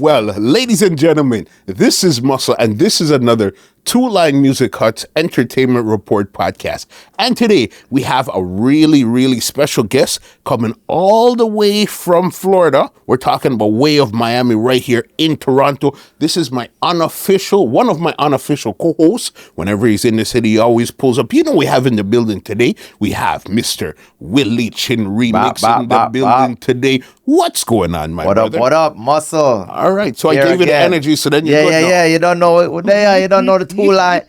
Well, ladies and gentlemen, this is Muscle, and this is another Two Line Music Hut's Entertainment Report podcast. And today we have a really special guest coming all the way from Florida. We're talking about way of Miami right here in Toronto. This is one of my unofficial co-hosts. Whenever he's in the city, he always pulls up. You know, we have in the building today, we have Mr. Willy Chin Remix in the building today. What's going on, my brother? What up, Muscle? All right, so I gave you the energy, so then you You don't know what they are. You don't know the two line.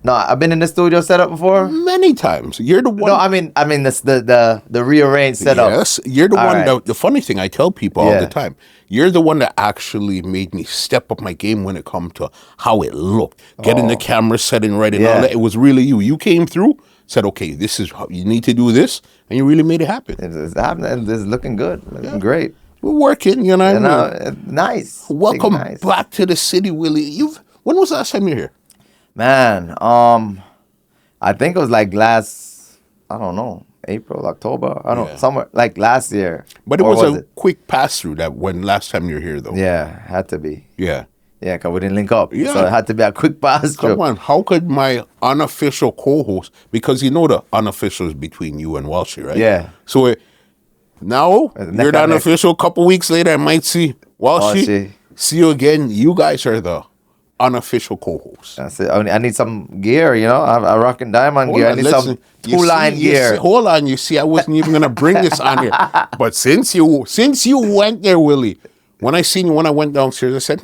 No, I've been in the studio setup before. Many times. You're the one. No, I mean this the rearranged setup. Yes, you're the one. Right. The funny thing, I tell people all the time, you're the one that actually made me step up my game when it comes to how it looked, getting the camera setting right and all that. It was really you. You came through, said, okay, this is how you need to do this, and you really made it happen. It's happening. It's looking good. Looking great. We're working, you know what I mean? Nice. Welcome back to the city, Willie. When was the last time you were here? Man, I think it was like last, I don't know, April, October, somewhere like last year. But it was a quick pass through that when last time you were here, though. Yeah, had to be. Yeah. Yeah, because we didn't link up. Yeah. So it had to be a quick pass through. Come on, how could my unofficial co-host, because you know the unofficial is between you and Walshy, right? Yeah. So now you're the unofficial. A couple weeks later, I might see Walshy. See you again. You guys are the unofficial co-host. That's it. I need some gear, you know. I rocking diamond gear. I need some two-line gear. Hold on, you see, I wasn't even gonna bring this on here. But since you went there, Willie, when I went downstairs, I said,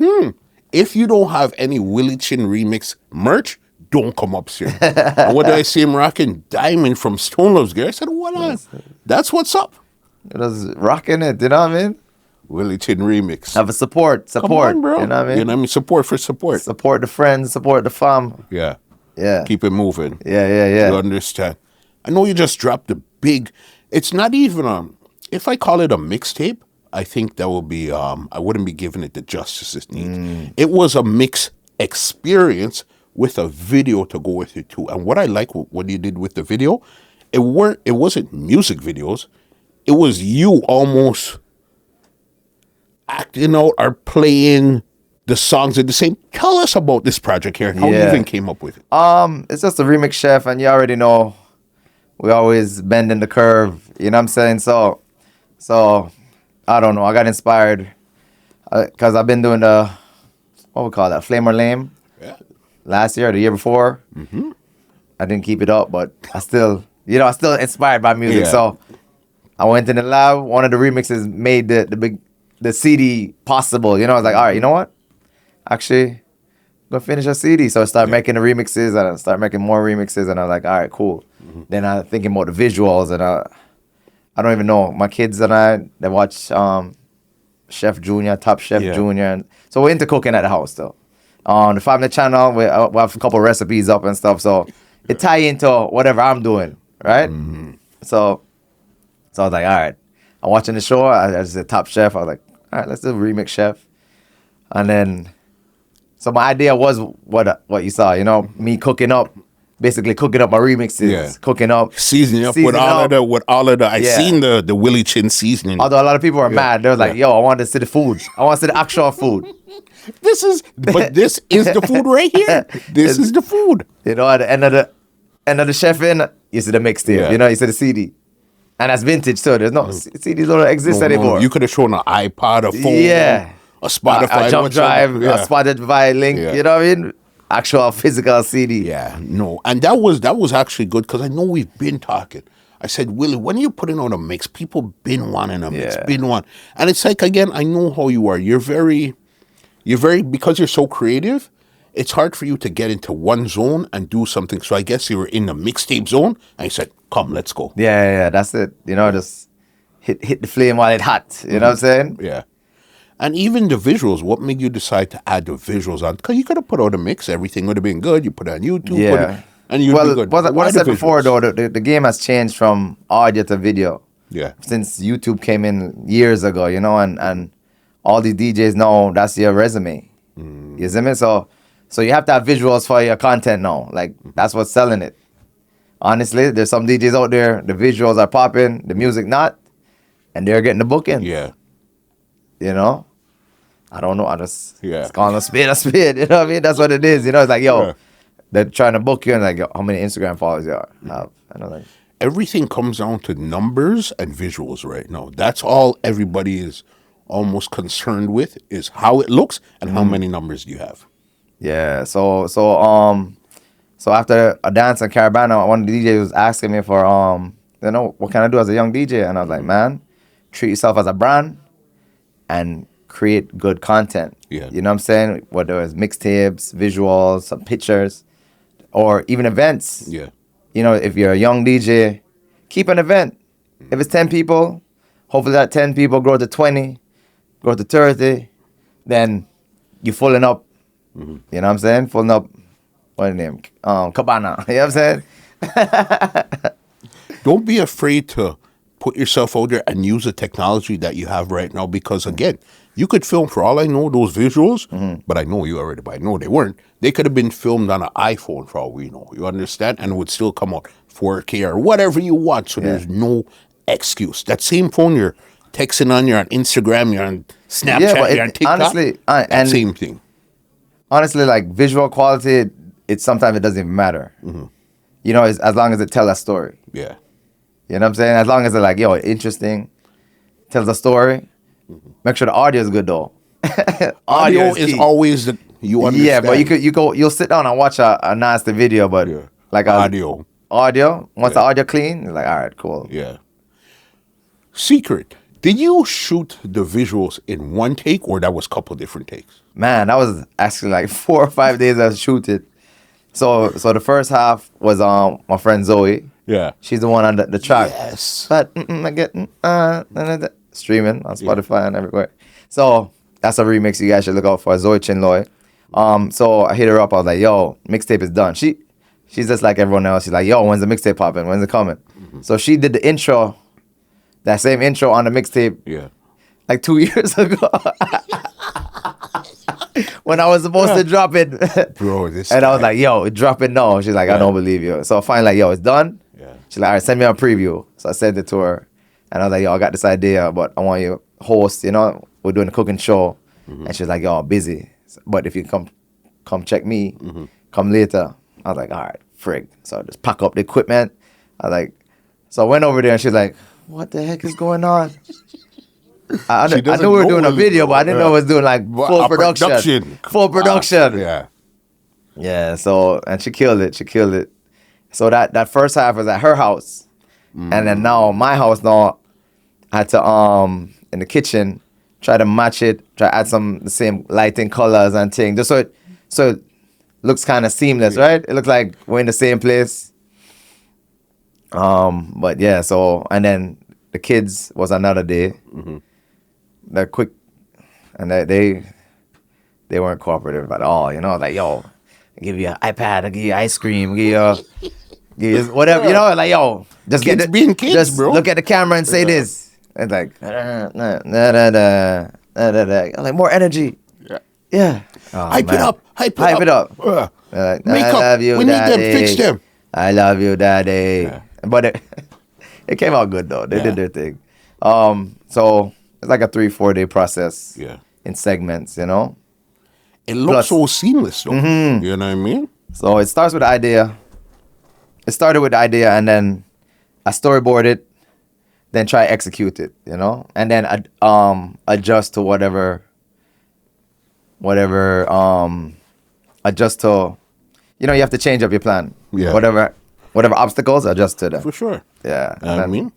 if you don't have any Willy Chin Remix merch, don't come upstairs. And what did I see him rocking? Diamond from Stone Love's gear. I said, what on? That's what's up. It was rocking it, you know what I mean? Willy Chin Remix. Have a support. Come on, bro. You know what I mean? You know what I mean? Support for support. Support the friends, support the fam. Yeah. Yeah. Keep it moving. Yeah. You understand? I know you just dropped a big, it's not even, if I call it a mixtape, I think that will be, I wouldn't be giving it the justice it needs. It was a mix experience with a video to go with it too. And what I like what you did with the video, it wasn't music videos. It was you almost acting out or playing the songs at the same. Tell us about this project here and how you even came up with it. It's just a remix chef, and you already know we always bend in the curve. You know what I'm saying? So I don't know. I got inspired because I've been doing the what we call that, Flame or Lame. Yeah. Last year, or the year before. Mm-hmm. I didn't keep it up, but I still inspired by music. Yeah. So I went in the lab. One of the remixes made the CD possible. You know, I was like, all right, you know what? Actually, I'm gonna finish a CD. So I started making the remixes, and I started making more remixes, and I was like, all right, cool. Mm-hmm. Then I thinking about the visuals, and I don't even know. My kids and they watch Chef Junior, Top Chef Junior, and so we're into cooking at the house though. On the family channel, we have a couple recipes up and stuff, so it tie into whatever I'm doing, right? Mm-hmm. So I was like, all right. I'm watching the show. I just said Top Chef. I was like, all right, let's do Remix Chef. And then, so my idea was what you saw, you know, me basically cooking up my remixes, cooking up, seasoning up with all of the. I seen the Willy Chin seasoning. Although a lot of people were mad, they was like, "Yo, I want to see the food. I want to see the actual food." This is the food right here. This is the food. You know, at the end of the chef in, you see the mixtape. Yeah. You know, you see the CD. And that's vintage, so there's no CDs don't exist anymore. You could have shown an iPod, a phone, a Spotify, a jump drive, a Spotify link. Yeah. You know what I mean? Actual physical CD. Yeah, no, and that was actually good because I know we've been talking. I said, Willie, when you're putting out a mix, people been wanting a mix, and it's like again, I know how you are. You're very because you're so creative. It's hard for you to get into one zone and do something. So I guess you were in the mixtape zone, and you said, "Come, let's go." Yeah, that's it. You know, just hit the flame while it's hot. You know what I'm saying? Yeah. And even the visuals, what made you decide to add the visuals on? Because you could have put out a mix, everything would have been good. You put it on YouTube, and you'd be good. What I said before, though, the game has changed from audio to video. Yeah. Since YouTube came in years ago, you know, and all these DJs know that's your resume. You see me? So you have to have visuals for your content now. Like, that's what's selling it. Honestly, there's some DJs out there, the visuals are popping, the music not, and they're getting the booking. Yeah. You know? I don't know. I just Yeah. it's called a spade. You know what I mean? That's what it is. You know, it's like, yo, Yeah. they're trying to book you and like, yo, how many Instagram followers you have? And I'm like, Everything comes down to numbers and visuals right now. That's all everybody is almost concerned with, is how it looks and how many numbers do you have. yeah. So after a dance in Carabana, one of the DJs was asking me for what can I do as a young DJ? And I was like, man, treat yourself as a brand and create good content. Yeah. You know what I'm saying? Whether it's mixtapes, visuals, some pictures, or even events. Yeah. You know, if you're a young DJ, keep an event. If it's 10 people, hopefully that 10 people grow to 20, grow to 30, then you're fulling up. You know what I'm saying? Fulling up, what's the name? Cabana. You know what I'm saying? Don't be afraid to put yourself out there and use the technology that you have right now, because again, you could film, for all I know, those visuals, but I know you already, but I know they weren't. They could have been filmed on an iPhone for all we know. You understand? And it would still come out 4K or whatever you want. So there's no excuse. That same phone you're texting on, you're on Instagram, you're on Snapchat, you're on TikTok. Honestly, that same thing. Honestly, like visual quality, sometimes it doesn't even matter. You know, as long as it tells a story. Yeah. You know what I'm saying? As long as it's like, yo, interesting, tells a story. Make sure the audio is good though. Audio is always you understand. Yeah, but you'll sit down and watch a nasty video, but like audio. Once the audio clean, you're like, all right, cool. Yeah. Secret. Did you shoot the visuals in one take, or that was a couple different takes? Man, that was actually like 4 or 5 days I shoot it. So the first half was my friend Zoe. Yeah. She's the one on the track. Yes. But I get streaming on Spotify and everywhere. So that's a remix you guys should look out for, Zoe Chinloy. So I hit her up. I was like, yo, mixtape is done. She's just like everyone else. She's like, yo, when's the mixtape popping? When's it coming? So she did the intro, that same intro on the mixtape. Yeah. Like 2 years ago. When I was supposed to drop it. Bro, and I was like, yo, drop it now. She's like, I don't believe you. So finally, like, yo, it's done. Yeah. She's like, all right, send me a preview. So I sent it to her. And I was like, yo, I got this idea, but I want you to host, you know, we're doing a cooking show. And she's like, yo, I'm busy. But if you come check me, come later. I was like, all right, frig. So I just pack up the equipment. So I went over there and she's like, what the heck is going on? I knew we were doing a video, but I didn't know it was doing like full production. Full production. Yeah. Yeah, so, and she killed it. So that first half was at her house. And then now my house now, I had to, in the kitchen, try to match it, try to add the same lighting colors and things, just so it looks kind of seamless, right? It looks like we're in the same place. But yeah, so, and then the kids was another day. They're quick, and they weren't cooperative at all. You know, like, yo, I give you an iPad, I give you ice cream, give you whatever. You know, like, yo, just Kids being kids, just bro. look at the camera and say this. And like, I'm like, more energy. Yeah. Oh, Hype it up. Hype it up. Make I up. love you, We need daddy. them. Fix them. I love you, daddy. Yeah. But it came out good though. They did their thing. So it's like a 3-4 day process. Yeah. In segments, you know. It looks so seamless though. You know what I mean? So it starts with the idea. It started with the idea, and then I storyboard it, then try execute it, you know, and then adjust to whatever adjust to, you know, you have to change up your plan. Yeah. Whatever obstacles, adjust to them. For sure. Yeah. You know what I mean?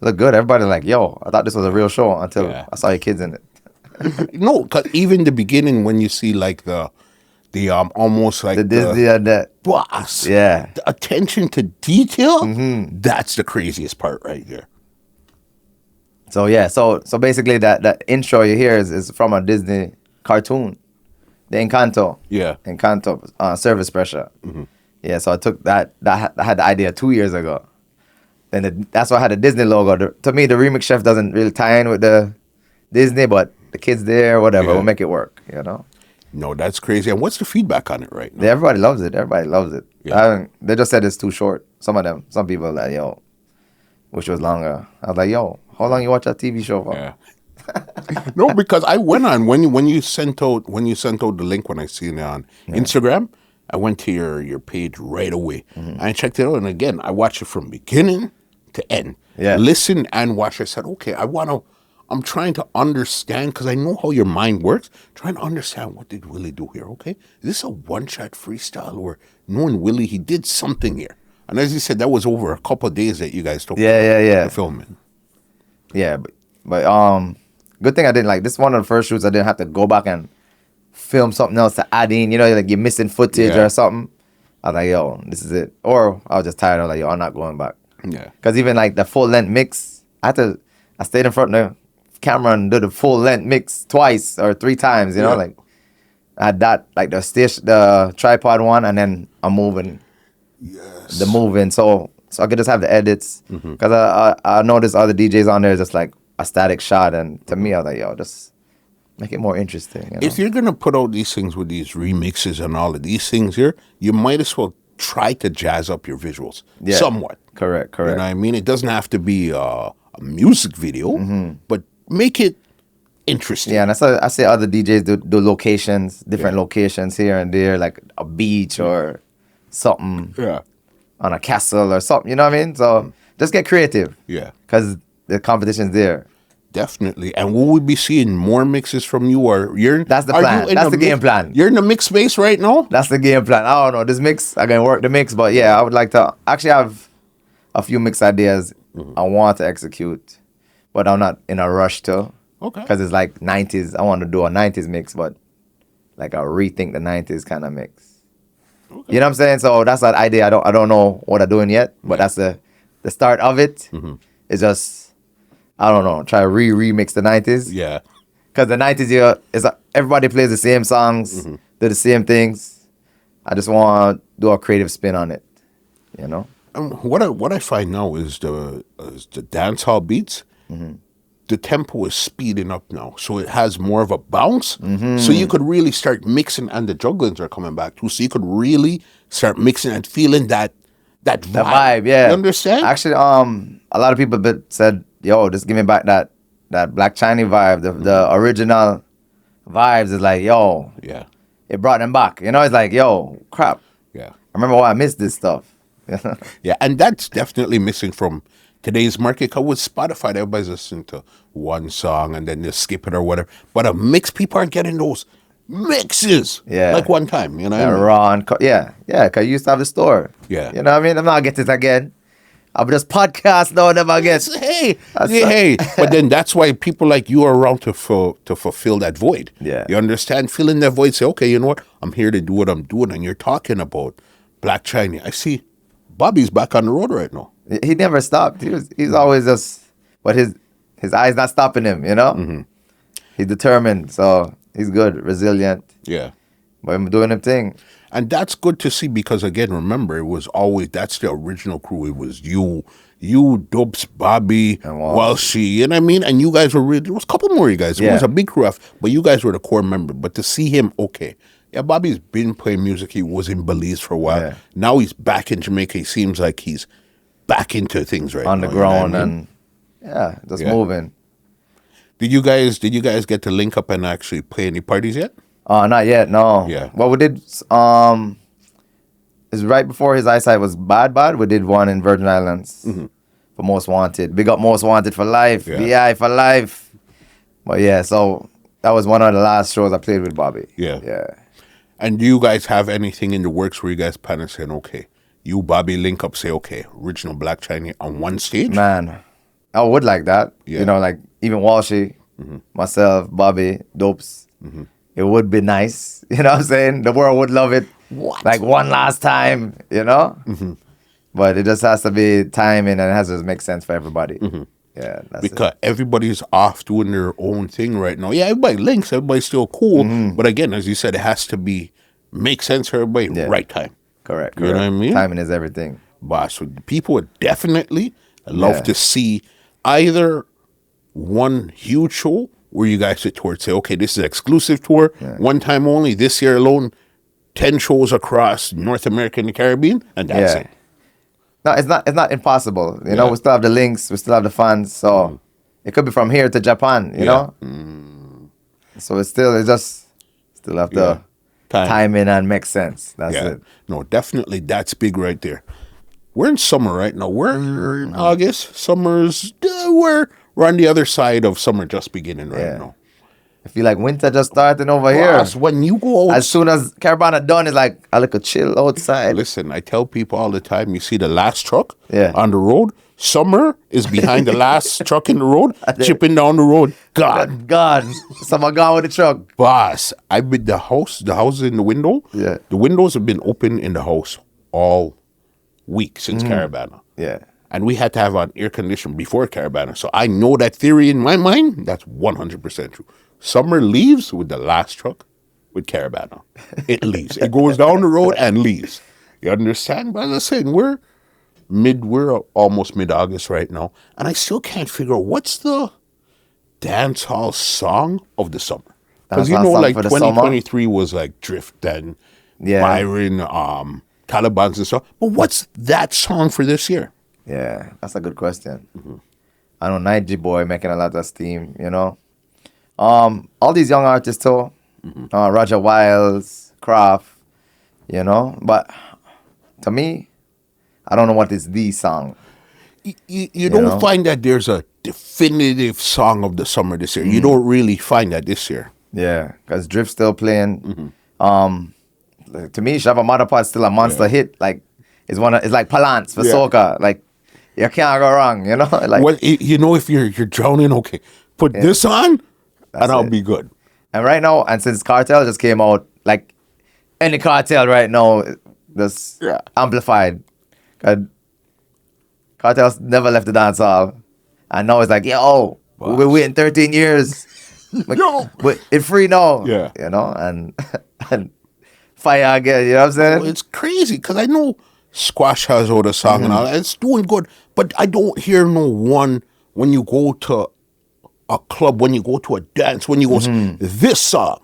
Look good. Everybody like, yo, I thought this was a real show until Yeah. I saw your kids in it. No, cause even the beginning when you see like the almost like The Disney and that. boss, Yeah. the attention to detail, that's the craziest part right there. So yeah, so basically that intro you hear is from a Disney cartoon, the Encanto. Yeah. Encanto, Service Pressure. Yeah, so I took that. I had the idea 2 years ago. Then that's why I had the Disney logo. To me, the remix chef doesn't really tie in with the Disney, but the kids there, whatever, Yeah. we'll make it work. You know. No, that's crazy. And what's the feedback on it right now? Yeah, everybody loves it. Yeah. They just said it's too short. Some people are like, yo, wish it was longer. I was like, yo, how long you watch that TV show for? Yeah. No, because I went on when you sent out the link when I seen it on Instagram. I went to your page right away. I checked it out, and again, I watched it from beginning to end. Yeah. Listen and watch. I said, okay, I'm trying to understand, because I know how your mind works, trying to understand what did Willy do here, okay? Is this a one-shot freestyle, or knowing Willy, he did something here? And as you said, that was over a couple of days that you guys took to film it. Yeah, but good thing I didn't, like, this is one of the first shoots I didn't have to go back and film something else to add in, like you're missing footage or something. I was like, yo, this is it. Or I was just tired. I was like, yo, I'm not going back. Yeah. Because even like the full length mix, I stayed in front of the camera and did the full length mix twice or 3 times, like I had that, like the tripod one, and then I'm moving. Yes. The moving. So I could just have the edits. Because I noticed other DJs on there just like a static shot. And to me, I was like, yo, just make it more interesting. If you're going to put out these things with these remixes and all of these things here, you might as well try to jazz up your visuals somewhat. Correct. You know what I mean? It doesn't have to be a music video, but make it interesting. Yeah, and I see other DJs do locations, different locations here and there, like a beach or something on a castle or something, you know what I mean? So just get creative. Yeah. Because the competition's there. Definitely. And will we be seeing more mixes from you, or That's the plan. That's the game plan. You're in the mix space right now? That's the game plan. I don't know. This mix, I can work the mix, but yeah, I would like to actually have a few mix ideas I want to execute, but I'm not in a rush to. Okay. Because it's like 90s. I want to do a 90s mix, but like a rethink the 90s kind of mix. Okay. You know what I'm saying? So that's that idea. I don't know what I'm doing yet, but that's the start of it. It's just, I don't know, try to remix the 90s. Yeah. Because the 90s, everybody plays the same songs, do the same things. I just want to do a creative spin on it, What I find now is the dancehall beats, the tempo is speeding up now. So it has more of a bounce. So you could really start mixing, and the jugglings are coming back too. So you could really start mixing and feeling that vibe. The vibe, yeah. You understand? Actually, a lot of people said, yo, just give me back that Black Chiney vibe, the original vibes. Is like, yo, yeah, it brought them back. It's like, yo, crap. Yeah, I remember why I missed this stuff. Yeah, and that's definitely missing from today's market. Because with Spotify, everybody's listening to one song and then they skip it or whatever. But a mix, people aren't getting those mixes. Yeah, like one time, you know. Yeah, raw and because you used to have the store. Yeah, you know what I mean. I'm not getting it again. I'll just podcast now, never again. Hey. But then that's why people like you are around to fulfill that void. Yeah. You understand? Fill in that void. Say, okay, you know what? I'm here to do what I'm doing. And you're talking about Black Chiney. I see Bobby's back on the road right now. He never stopped. He's always just, but his eyes not stopping him, He's determined. So he's good, resilient. Yeah. But I'm doing him thing. And that's good to see, because again, remember, it was always, that's the original crew. It was you, Dubs, Bobby, and Walshy, you know what I mean? And you guys were really, there was a couple more of you guys. It was a big crew, but you guys were the core member. But to see him, okay. Yeah, Bobby's been playing music. He was in Belize for a while. Yeah. Now he's back in Jamaica. He seems like he's back into things right on now. On the ground, you know and just moving. Did you guys get to link up and actually play any parties yet? Not yet, no. Yeah. Well, we did, is right before his eyesight was bad. We did one in Virgin Islands for Most Wanted. Big up Most Wanted for life. VI for life. But yeah, so that was one of the last shows I played with Bobby. Yeah. Yeah. And do you guys have anything in the works where you guys plan on saying, okay, you, Bobby, link up, say, okay, original Black Chiney on one stage? Man, I would like that. Yeah. Like even Walshy, myself, Bobby, Dopes. It would be nice. You know what I'm saying? The world would love it. What? Like one last time, But it just has to be timing, and it has to make sense for everybody. Yeah, that's because everybody's off doing their own thing right now. Yeah, everybody links, everybody's still cool. But again, as you said, it has to make sense for everybody right time. Correct. You know what I mean? Timing is everything. But so people would definitely love to see either one huge show where you guys sit towards, say, okay, this is an exclusive tour, one time only, this year alone, 10 shows across North America and the Caribbean, and that's it. No, it's not impossible. We still have the links, we still have the funds, so It could be from here to Japan, you know? So it's just still have to time in and make sense. That's it. No, definitely that's big right there. We're in summer right now. We're in August. Summer's, we're on the other side of summer just beginning right now. I feel like winter just starting over here. When you go out, as soon as Caravana done, it's like I look a chill outside. Listen, I tell people all the time, you see the last truck on the road, summer is behind the last truck in the road, chipping down the road. God. Someone gone with the truck. Boss, I've been the house in the window. Yeah. The windows have been open in the house all week since Caravana. Yeah. And we had to have an air conditioner before Caravana. So I know that theory in my mind, that's 100% true. Summer leaves with the last truck with Caravana. It leaves. It goes down the road and leaves. You understand? But as I said, we're almost mid-August right now. And I still can't figure out what's the dancehall song of the summer. Because you know, like 2023 was like Drift and Byron, Taliban's and stuff. But what's that song for this year? Yeah, that's a good question. I know Night Boy making a lot of steam, you know. All these young artists too, Roger Wiles, Kraft, you know. But to me, I don't know what is the song. You don't find that there's a definitive song of the summer this year. You don't really find that this year. Yeah, because Drift's still playing. To me, Shabba Motherpot's still a monster hit. Like it's like Palance for soca. Like you can't go wrong, you know. Like well, you know, if you're drowning, okay, put this on. And I'll be good. And right now, and since Cartel just came out, like any Cartel right now, just amplified. Cartel's never left the dance hall. And now it's like, we've been waiting 13 years. But it's free now. Yeah. You know, and fire again, you know what I'm saying? It's crazy because I know Squash has out a song and all that. It's doing good. But I don't hear no one when you go to a club, when you go to a dance, when you go, this song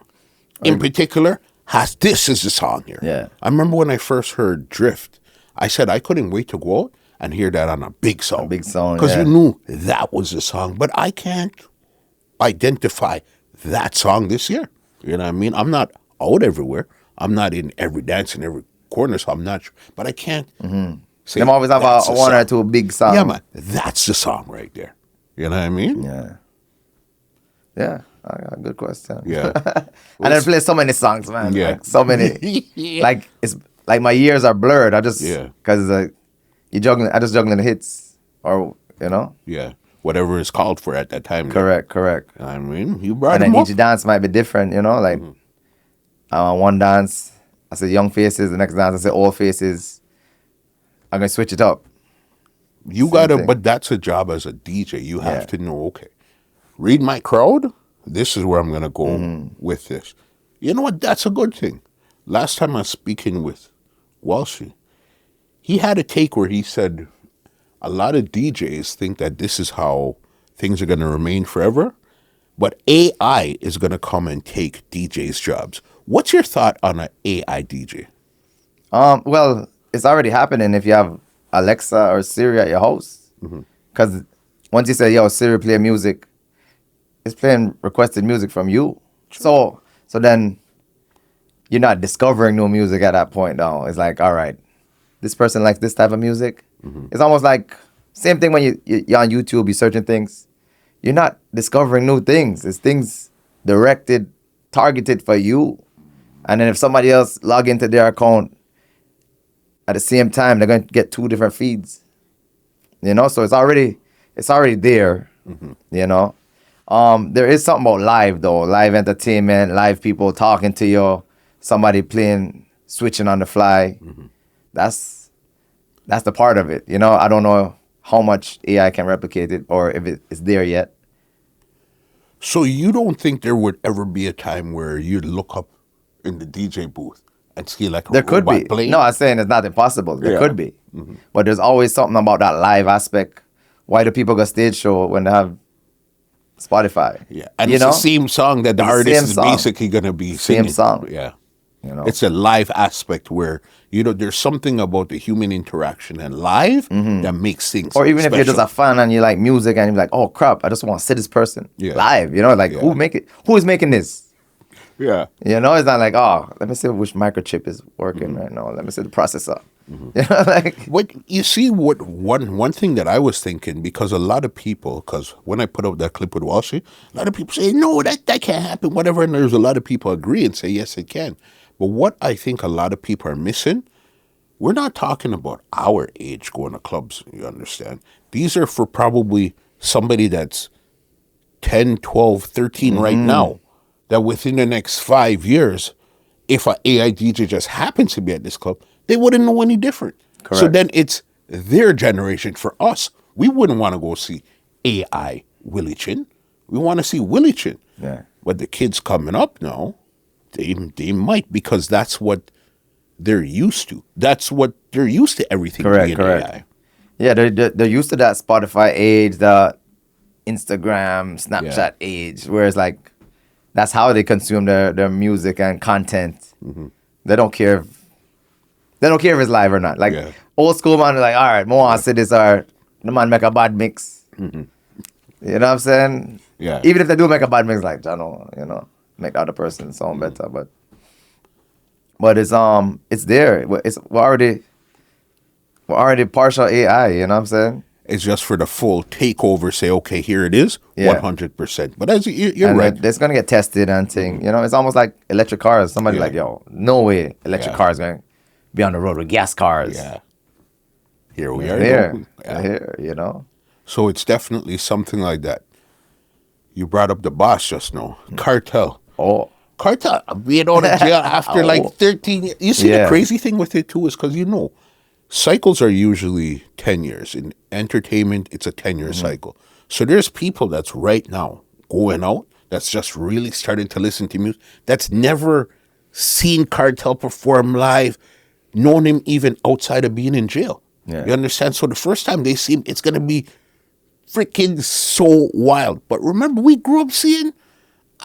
in particular has this as the song here. Yeah. I remember when I first heard Drift, I said I couldn't wait to go out and hear that on a big song. A big song, because you knew that was the song. But I can't identify that song this year. You know what I mean? I'm not out everywhere. I'm not in every dance in every corner, so I'm not sure. But I can't say them always have a one or two big songs. Yeah, man. That's the song right there. You know what I mean? Yeah. Yeah, good question. Yeah. And I play so many songs, man. Yeah. Like, so many. Like it's like my ears are blurred. I just because I just juggling the hits, or you know. Yeah. Whatever it's called for at that time. Correct. I mean, you brought and them then up. each dance might be different, you know. Like one dance, I say young faces. The next dance, I say old faces. I'm gonna switch it up. You gotta, but that's a job as a DJ. You have to know. Okay. Read my crowd. This is where I'm going to go with this. You know what? That's a good thing. Last time I was speaking with Walshy, he had a take where he said a lot of DJs think that this is how things are going to remain forever, but AI is going to come and take DJs' jobs. What's your thought on an AI DJ? Well, it's already happening if you have Alexa or Siri at your house. Because once you say, yo, Siri, play music, it's playing requested music from you. True. So then you're not discovering new music at that point now. It's like, all right, this person likes this type of music. It's almost like same thing when you're on YouTube, you're searching things. You're not discovering new things. It's things targeted for you. And then if somebody else log into their account at the same time, they're going to get two different feeds. You know, so it's already there, you know. There is something about live though, live entertainment, live people talking to you, somebody playing, switching on the fly. That's the part of it. You know, I don't know how much AI can replicate it or if it's there yet. So you don't think there would ever be a time where you'd look up in the DJ booth and see like a there could be playing? No, I'm saying it's not impossible. There could be, but there's always something about that live aspect. Why do people go stage show when they have Spotify? Yeah, and it's the same song that the artist is basically gonna be singing. Same song. Yeah. It's a live aspect where, there's something about the human interaction and live that makes things Or even special. if you're just a fan and you like music and you're like, oh crap, I just want to see this person live. Who is making this? Yeah. It's not like, oh, let me see which microchip is working right now. Let me see the processor. What you see, one thing that I was thinking, because a lot of people, because when I put out that clip with Wall Street, a lot of people say, no, that can't happen, whatever. And there's a lot of people agree and say, yes, it can. But what I think a lot of people are missing, we're not talking about our age going to clubs, you understand? These are for probably somebody that's 10, 12, 13 right now, that within the next 5 years, if an AI DJ just happens to be at this club, they wouldn't know any different. Correct. So then it's their generation. For us, we wouldn't want to go see AI Willy Chin. We want to see Willy Chin. Yeah. But the kids coming up now, they might, because that's what they're used to. That's what they're used to, everything being AI. Yeah, they're used to that Spotify age, the Instagram, Snapchat age, whereas like that's how they consume their music and content. They don't care if it's live or not. Like old school man is like, all right, more I say this, or the man make a bad mix. You know what I'm saying? Yeah. Even if they do make a bad mix, like make the other person sound better, but it's there. We're already partial AI. You know what I'm saying? It's just for the full takeover. Say, okay, here it is, 100%. But as you're and right, it's gonna get tested and thing. It's almost like electric cars. Somebody like, yo, no way, electric cars going to be on the road with gas cars. Yeah. Here we are. Here. So it's definitely something like that. You brought up the boss just now, Kartel. Oh. Kartel being out of jail after like 13 years. You see, the crazy thing with it too is because cycles are usually 10 years. In entertainment, it's a 10-year cycle. So there's people that's right now going out, that's just really starting to listen to music, that's never seen Kartel perform live, known him even outside of being in jail. Yeah. You understand? So the first time they see him, it's going to be freaking so wild. But remember, we grew up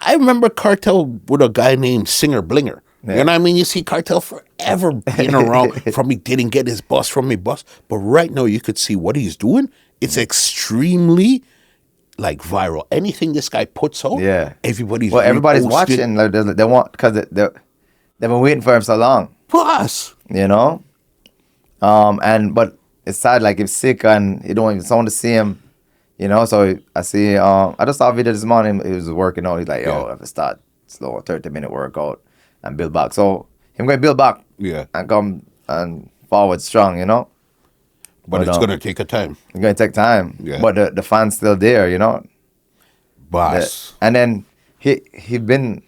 I remember Kartel with a guy named Singer Blinger. Yeah. You know what I mean? You see Kartel forever being around from he didn't get his bus from a bus. But right now you could see what he's doing. It's extremely like viral. Anything this guy puts out, everybody's watching. Like, they want, because they've been waiting for him so long. Plus, but it's sad. Like, he's sick and you don't even someone to see him. So I see. I just saw a video this morning. He was working out. He's like, yo, I have to start slow, 30-minute workout and build back. So him going to build back, and come and forward strong. But it's going to take a time. It's going to take time. Yeah. But the fans still there. Boss. And then he been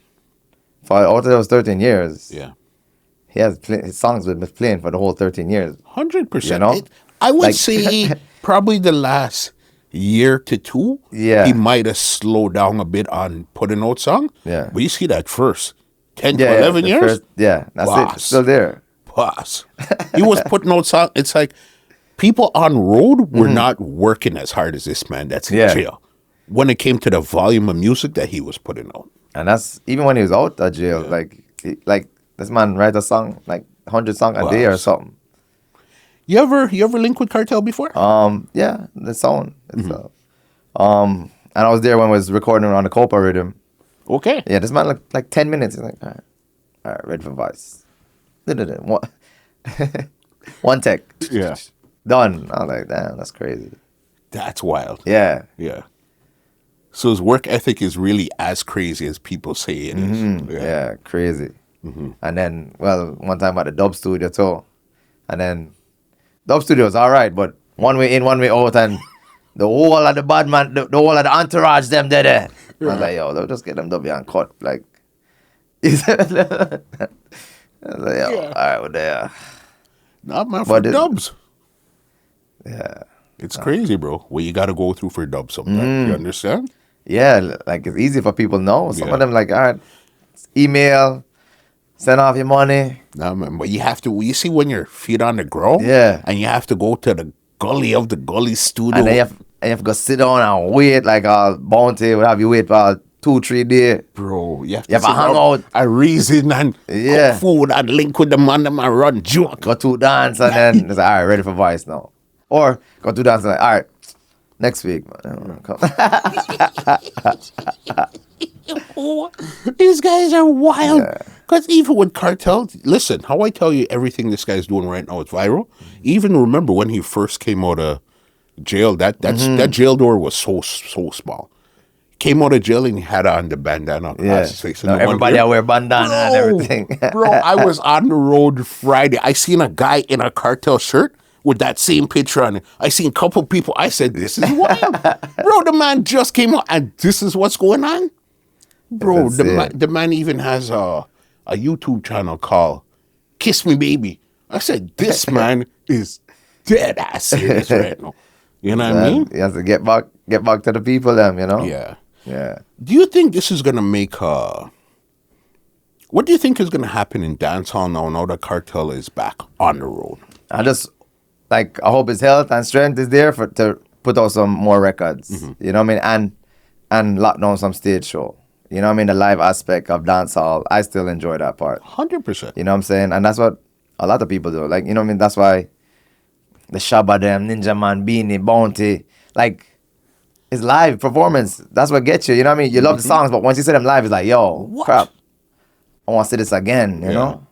for all those 13 years. Yeah. He has his songs been playing for the whole 13 years. 100%. I would say probably the last year to two, he might have slowed down a bit on putting out songs. Yeah. But you see that first 10 to 11 years? That's it. It's still there. Boss. He was putting out songs. It's like people on road were not working as hard as this man that's in jail when it came to the volume of music that he was putting out. And that's even when he was out of jail. Like this man write a song, like 100 songs a day or something. You ever link with Kartel before? Yeah, the song. And I was there when I was recording on the Copa rhythm. Okay. Yeah, this man like 10 minutes. He's like, all right, ready for voice. One take. Yeah. Done. I was like, damn, that's crazy. That's wild. Yeah. Yeah. So his work ethic is really as crazy as people say it is. Yeah, crazy. And then, one time at the dub studio too. And then dub studio was all right, but one way in, one way out, and the whole of the bad man, the whole of the entourage, them there. I was like, yo, they'll just get them W and cut. Like, I was like, yo, all right, we're there. Not man for dubs. Yeah. It's crazy, bro. What you got to go through for dubs sometimes. You understand? Yeah, like it's easy for people to know. Some of them like, all right, email, send off your money. Nah, man, but you have to, you see when your feet on the ground? Yeah. And you have to go to the gully of the gully studio. And then you have to go sit down and wait, like Bounty would have you wait for 2-3 days. Bro, You have to hang out. A reason and cook food and link with the man and run joke. Go to dance and then it's like, all right, ready for voice now. Or go to dance and like, all right, next week. Man. These guys are wild. Because even with Kartel, listen, how I tell you everything this guy's doing right now is viral. Even remember when he first came out of jail, that jail door was so small. Came out of jail and he had on the bandana across his face. No, everybody out wear bandana and everything. Bro, I was on the road Friday. I seen a guy in a Kartel shirt with that same picture on it. I seen a couple people. I said, this is wild. Bro, the man just came out and this is what's going on? Bro, the man even has a YouTube channel called Kiss Me Baby. I said, this man is dead ass serious right now. You know what I mean? He has to get back to the people, them, you know? Yeah. Yeah. Do you think this is going to make what do you think is going to happen in dancehall now that Kartel is back on the road? I hope his health and strength is there to put out some more records. Mm-hmm. You know what I mean? And lock down some stage show. You know what I mean? The live aspect of dancehall, I still enjoy that part. 100%. You know what I'm saying? And that's what a lot of people do. Like, you know what I mean? That's why the Shabba them, Ninja Man, Beanie, Bounty, like, it's live performance. That's what gets you. You know what I mean? You love the songs, but once you see them live, it's like, yo, crap. I want to see this again, you know?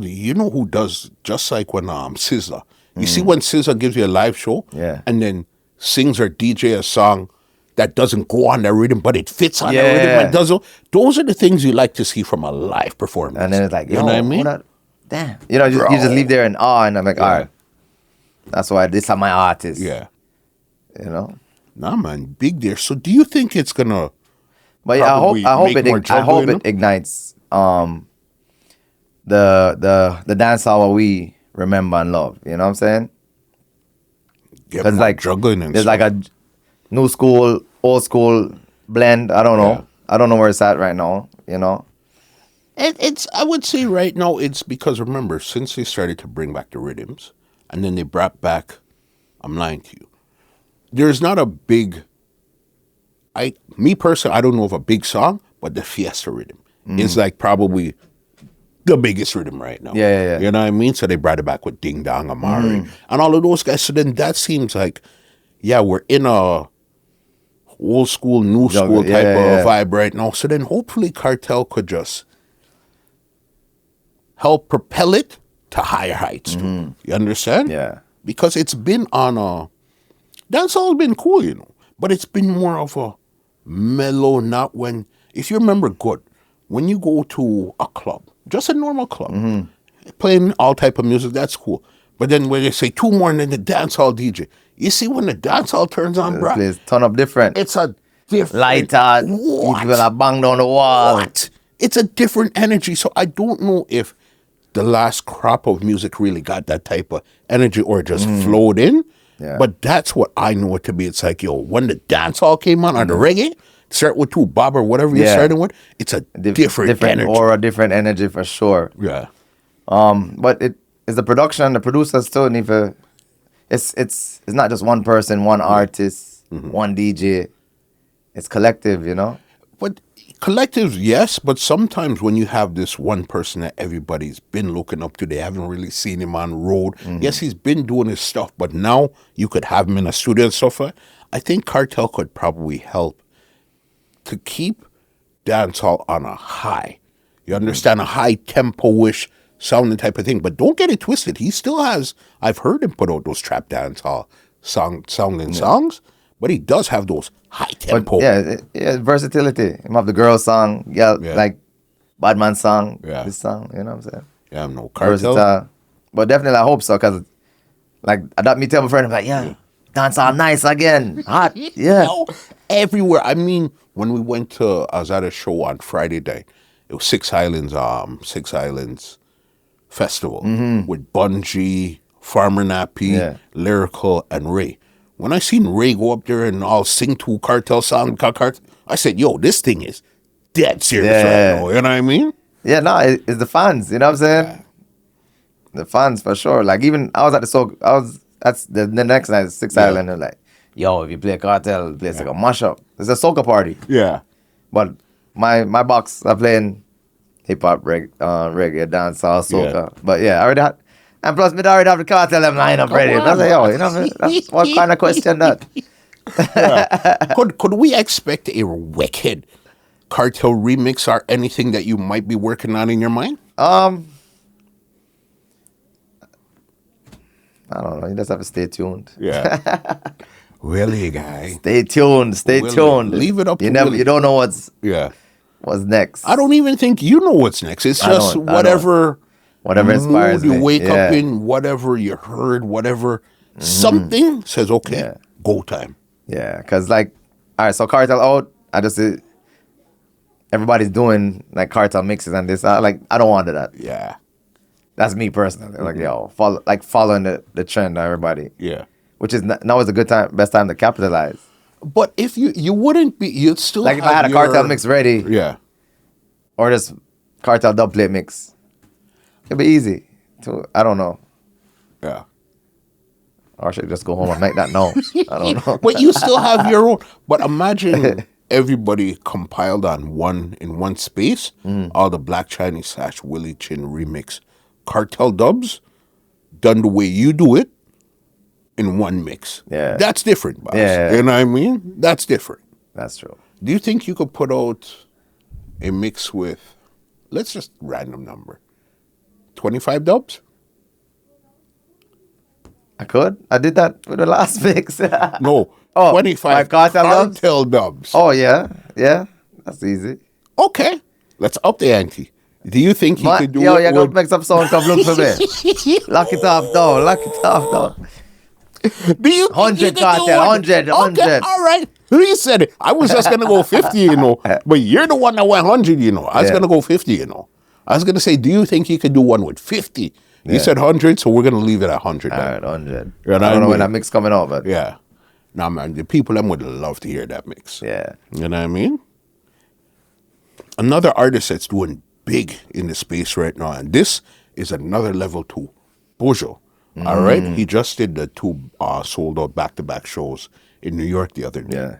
You know who does, just like when SZA. You see when SZA gives you a live show and then sings or DJ a song that doesn't go on the rhythm, but it fits on the rhythm and does it. Those are the things you like to see from a live performance. And then it's like, you know what I mean? Damn. You know, you just leave there in awe, and I'm like, all right. That's why this is my artist. Yeah. You know? Nah, man, big there. So do you think it's gonna? But yeah, I hope it ignites the dancehall what we remember and love. You know what I'm saying? Because like juggling and there's stuff. like a new school, old school blend. I don't know. Yeah. I don't know where it's at right now. You know. It's I would say right now it's because remember since they started to bring back the rhythms and then they brought back, I'm lying to you. There's not a big, me personally, I don't know of a big song, but the Fiesta rhythm is like probably the biggest rhythm right now. Yeah. You know what I mean? So they brought it back with Ding Dong, Amari, and all of those guys. So then that seems like, we're in a old school, new school type of vibe right now. So then hopefully Kartel could just help propel it to higher heights too. You understand? Yeah. Because it's been on dancehall's been cool, you know, but it's been more of a mellow, not when, if you remember good, when you go to a club, just a normal club, playing all type of music, that's cool. But then when they say 2 more and then the dancehall DJ, you see when the dancehall turns on, bro. It's turn up different. It's a different. Lighter. People are bang down the wall. What? It's a different energy. So I don't know if the last crop of music really got that type of energy or just flowed in. Yeah. But that's what I know it to be. It's like, when the dancehall came on or the reggae, start with 2 bob or whatever you're starting with, it's a different energy. Or a different energy for sure. Yeah. But it is the production, the producers still need to, it's not just one person, one artist, one DJ. It's collective, you know? But collectives, yes, but sometimes when you have this one person that everybody's been looking up to, they haven't really seen him on road. Yes, he's been doing his stuff, but now you could have him in a studio and stuff. I think Kartel could probably help to keep dancehall on a high. You understand? A high tempo-ish sounding type of thing. But don't get it twisted. He still has, I've heard him put out those trap dancehall sounding songs, but he does have those high tempo. But versatility. Him have the girl song, like Bad Man song, this song, you know what I'm saying? Yeah, no, Kartel. But definitely I hope so, because like, me tell my friend, I'm like, dancehall nice again, hot, everywhere. I mean, when we went to, I was at a show on Friday night. It was Six Islands Festival with Bungie, Farmer Nappy, Lyrical, and Ray. When I seen Ray go up there and all sing 2 Kartel songs, I said, this thing is dead serious right now. You know what I mean? Yeah, no, it's the fans. You know what I'm saying? Yeah. The fans for sure. Like even I was at that's the next night, Six Island. They're like, if you play Kartel, play like a mashup. It's a soca party. Yeah. But my box, I'm playing hip hop, reggae, dancehall, soca. Yeah. But yeah, I already had, and plus me already have the cartel them line up ready. on, That's like, yo, you know what I mean? That's what kind of question that? Could we expect a wicked Cartel remix or anything that you might be working on in your mind? I don't know. You just have to stay tuned. Yeah. Really, guy. Stay tuned. Stay Willy. tuned. Leave it up to You never. Willy. You don't know what's Yeah. next. I don't even think you know what's next. It's I just don't. whatever Inspires mood you me. wake up Yeah. in, whatever you heard, whatever something says, okay, Yeah. go time. Yeah, cause like, all right, so cartel out. I just everybody's doing like cartel mixes and this. I don't want that. Yeah. That's me personally. Like yo, following the trend of everybody. Yeah. Which is now is a good time, best time to capitalize. But if you wouldn't be, you'd still Like if I have had a your- cartel mix ready, Yeah. or this cartel dub plate mix, it'd be easy. I don't know. Yeah. Or I should just go home and make that now. I don't know. But you still have your own. But imagine everybody compiled on one space, all the Black Chiney / Willy Chin remix cartel dubs done the way you do it in one mix. Yeah. That's different, boss. Yeah. You know what I mean? That's different. That's true. Do you think you could put out a mix with, let's just random number, 25 dubs? I could. I did that with the last mix. No, Oh, 25 cartel dubs? cartel dubs. Oh yeah, that's easy. Okay, let's up the ante. Do you think he could do yo, it you gotta with... make some sound come look for me. Lock it off down. Lock it off down. Do you think 100 you could do cartel, one? 100, Okay, 100. all right. You said it. I was just going to go 50, you know. But you're the one that went 100, you know. I was Yeah. going to go 50, you know. I was going to say, do you think you could do one with 50? You Yeah. said 100, so we're going to leave it at 100. All then. right, 100. Yeah, I don't know mean- when that mix coming out, but Yeah. Nah, man, the people them would love to hear that mix. yeah. You know what I mean? Another artist that's doing big in the space right now, and this is another level too, Buju. All right? He just did the 2 sold out back-to-back shows in New York the other day. Yeah.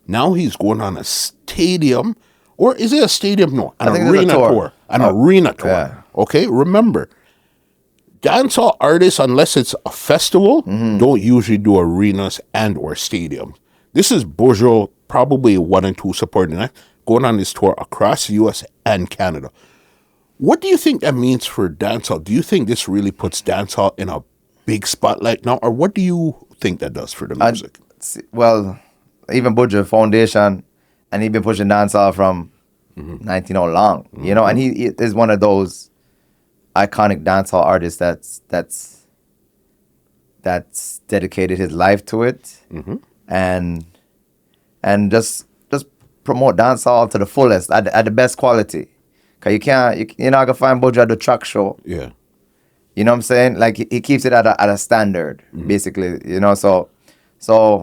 Now he's going on a stadium, or is it a stadium? No, an I think it's a arena tour. tour. An arena tour. Yeah. Okay, remember, dancehall artists, unless it's a festival, don't usually do arenas and or stadiums. This is Buju, probably 1 and 2 supporting that, going on this tour across the U.S. and Canada. What do you think that means for dancehall? Do you think this really puts dancehall in a big spotlight now, or what do you think that does for the music? Well, even Buju Foundation, and he been pushing dancehall from 19 all long, you know, and he is one of those iconic dancehall artists that's dedicated his life to it, and just promote dancehall to the fullest at the best quality. Cause you're not gonna find Buju at the track show. Yeah. You know what I'm saying? Like he keeps it at a standard, basically. You know, so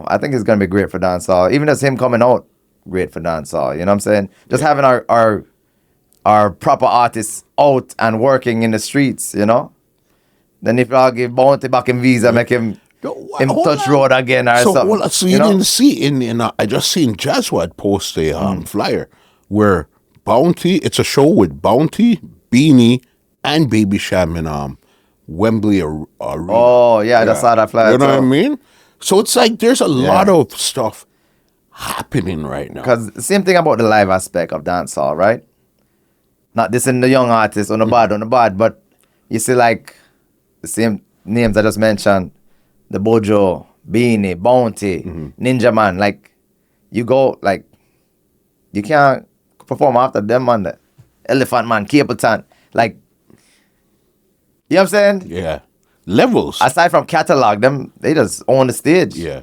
I think it's gonna be great for dancehall. Even just him coming out, great for dancehall. You know what I'm saying? Just having our proper artists out and working in the streets. You know. Then if I give Bounty back in Visa, make him Hold touch on. road again or something. Well, so you didn't see in I just seen Jazzwad post a flyer where Bounty, it's a show with Bounty, Beanie, and Baby Sham in Wembley Arena. Oh yeah, I just saw that flyer. You know what I too. mean? So it's like there's a lot of stuff happening right now. Because the same thing about the live aspect of dancehall, right? Not this in the young artists on the bad, but you see like the same names I just mentioned, the Buju, Beanie, Bounty, Ninja Man, like you go like you can't perform after them man, the Elephant Man, Capleton, like you know what I'm saying? Yeah. Levels. Aside from catalog, them they just own the stage. Yeah.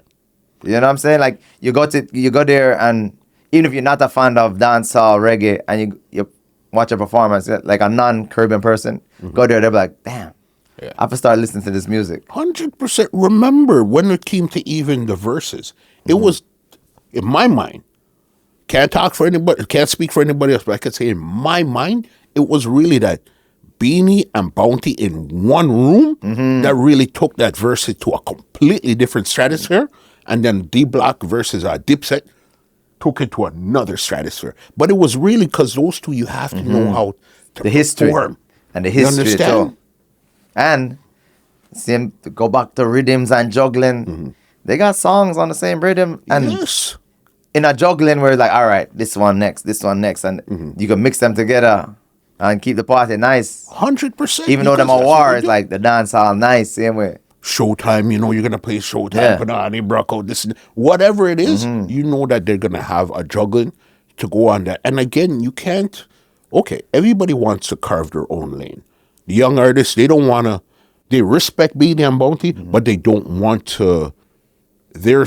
You know what I'm saying? Like you go there and even if you're not a fan of dancehall, reggae, and you watch a performance, like a non-Caribbean person, go there, they'll be like, damn, I have to start listening to this music. 100%. Remember when it came to even the verses, it was, in my mind, can't talk for anybody, can't speak for anybody else, but I could say in my mind, it was really that Beanie and Bounty in one room that really took that verse to a completely different stratosphere. And then D-Block versus Dipset took it to another stratosphere. But it was really because those two, you have to know how to The history. perform. And the You history understand? too. And same to go back to rhythms and juggling. They got songs on the same rhythm and Yes. in a juggling where it's like, all right, this one next, and you can mix them together and keep the party nice. 100%. Even though them because are that's what war, they it's do. like the dance all nice, same way. Showtime, you're gonna play Showtime, Yeah. Panani, Brocco, this, whatever it is, you know that they're gonna have a juggling to go on that. And again, you can't. Okay, everybody wants to carve their own lane. The young artists, they don't wanna. They respect Beenie and Bounty, but they don't want to. Their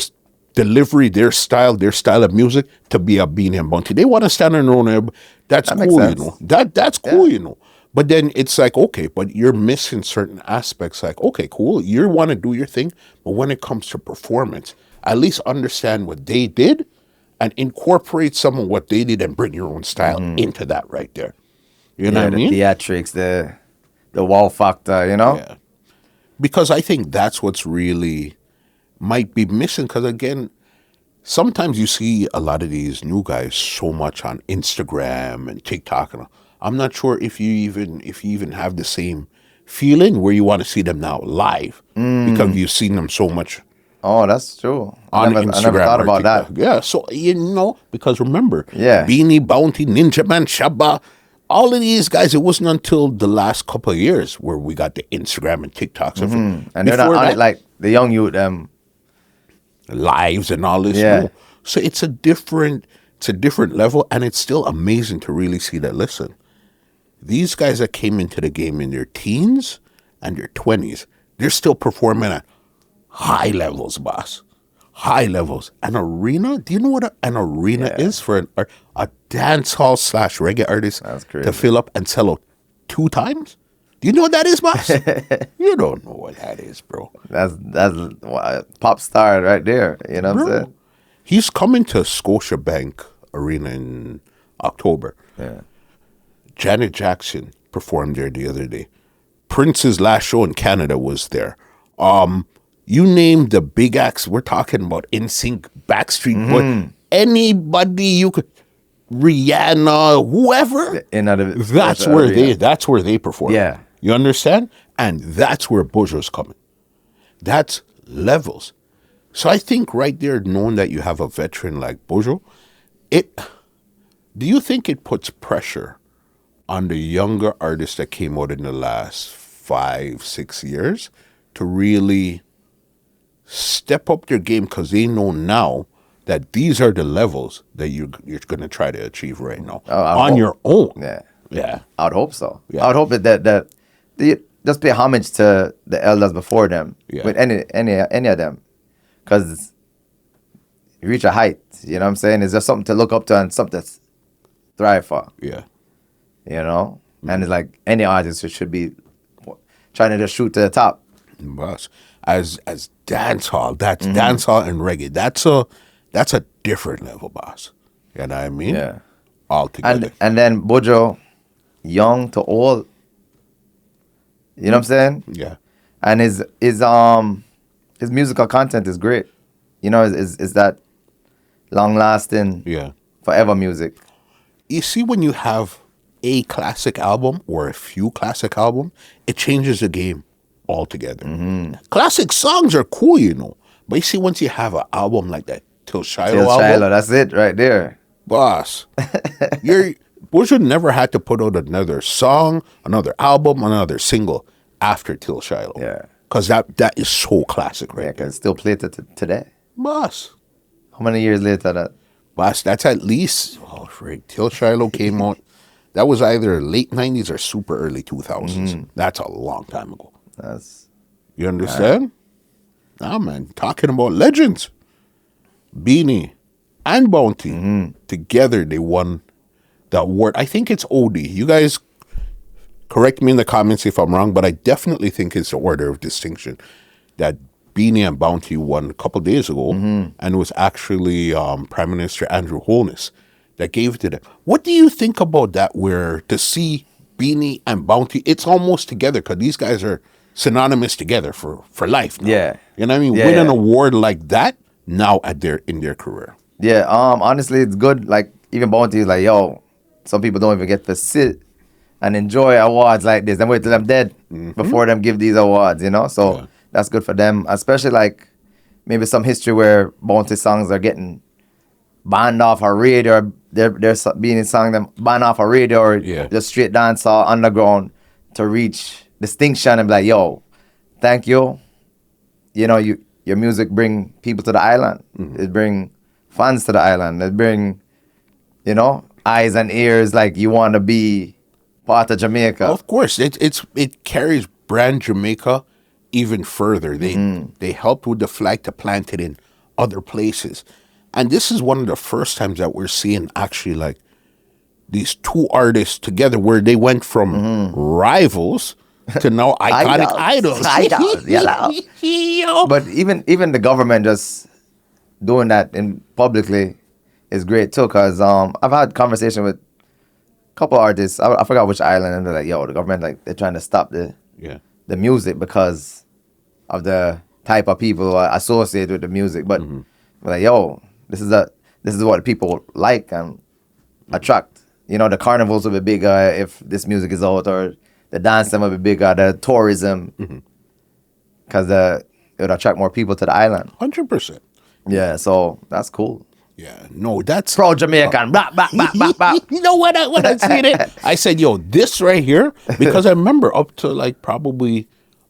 delivery, their style of music to be a Beenie and Bounty. They want to stand on their own. That's That makes cool, sense. That's cool, But then it's like, okay, but you're missing certain aspects. Like, okay, cool, you want to do your thing, but when it comes to performance, at least understand what they did and incorporate some of what they did and bring your own style into that right there. You know what I the mean? theatrics, the wow factor, Yeah. Because I think that's what's really might be missing. Because again, sometimes you see a lot of these new guys so much on Instagram and TikTok, and I'm not sure if you even have the same feeling where you want to see them now live because you've seen them so much Oh, that's true. I on never Instagram. thought or about that. TikTok. Yeah, so because remember, Yeah. Beanie, Bounty, Ninja Man, Shabba, all of these guys, it wasn't until the last couple of years where we got the Instagram and TikToks. And they're not Before on that, it like the young youth, lives and all this. Yeah. No. So it's a different level, and it's still amazing to really see that. Listen, these guys that came into the game in their teens and their 20s, they're still performing at high levels, boss. High levels. An arena, do you know what an arena is for a dance hall / reggae artist That's crazy. to fill up and sell out 2 times? Do you know what that is, boss? You don't know what that is, bro. that's pop star right there. You know what I'm Bro, saying? he's coming to Scotiabank Arena in October. Yeah. Janet Jackson performed there the other day. Prince's last show in Canada was there. You name the big acts. We're talking about NSYNC, Backstreet Boy, anybody you could, Rihanna, whoever. That's where they perform. Yeah. You understand? And that's where Buju's coming. That's levels. So I think right there, knowing that you have a veteran like Buju, do you think it puts pressure on the younger artists that came out in the last 5-6 years to really step up their game because they know now that these are the levels that you're going to try to achieve right now on your own? Yeah. I would hope so. Yeah. I would hope that they just pay homage to the elders before them with any of them, because you reach a height. You know what I'm saying? It's just something to look up to and something to thrive for. Yeah. You know, and it's like any artist should be trying to just shoot to the top. Boss, as dancehall, that's dancehall and reggae. That's a different level, boss. You know what I mean? Yeah. Altogether. And then Buju, young to old. You know what I'm saying? Yeah. And his musical content is great. You know, is that long lasting, Yeah. forever music. You see, when you have a classic album or a few classic album, it changes the game altogether. Classic songs are cool, but you see, once you have an album like that, Till Shiloh album, That's it right there. boss, Buju never had to put out another song, another album, another single after Till Shiloh. Yeah. Because that is so classic, Yeah, right? can still play it today. Boss. How many years later that? Boss, that's at least, Till Shiloh came out. That was either late 90s or super early 2000s. That's a long time ago. You understand? Nah, man. Talking about legends. Beanie and Bounty. Together, they won the award. I think it's OD. You guys correct me in the comments if I'm wrong, but I definitely think it's the Order of Distinction that Beanie and Bounty won a couple days ago. And it was actually Prime Minister Andrew Holness that gave it to them. What do you think about that, where to see Beanie and Bounty, it's almost together because these guys are synonymous together for life now. Yeah. You know what I mean? Yeah, Win an yeah. award like that now in their career. Yeah, honestly, it's good. Like, even Bounty is like, yo, some people don't even get to sit and enjoy awards like this. Them wait till I'm dead before them give these awards, you know? So Yeah. that's good for them. Especially like maybe some history where Bounty songs are getting banned off a radio, or they're being sung them banned off a radio, or Yeah. just straight dancehall underground to reach distinction and be like, yo, thank you. You know, your music bring people to the island. It bring fans to the island. It bring, you know, eyes and ears like you want to be part of Jamaica. Of course, it carries brand Jamaica even further. They helped with the flag to plant it in other places, and this is one of the first times that we're seeing actually like these two artists together, where they went from rivals to now iconic idols. Idols, yeah. Yo. But even the government just doing that in publicly is great too. Cause I've had conversation with a couple artists. I forgot which island, and they're like, "Yo, the government like they're trying to stop the Yeah. music because of the type of people who are associated with the music." But we're like, "Yo, this is what people like and attract." You know, the carnivals will be bigger if this music is out, or the dance will be bigger, the tourism, because it would attract more people to the island. 100%. Yeah, so that's cool. Yeah, no, that's Pro Jamaican, blah, blah, blah, blah, blah. You know what? When I seen it, I said, "Yo, this right here," because I remember up to like probably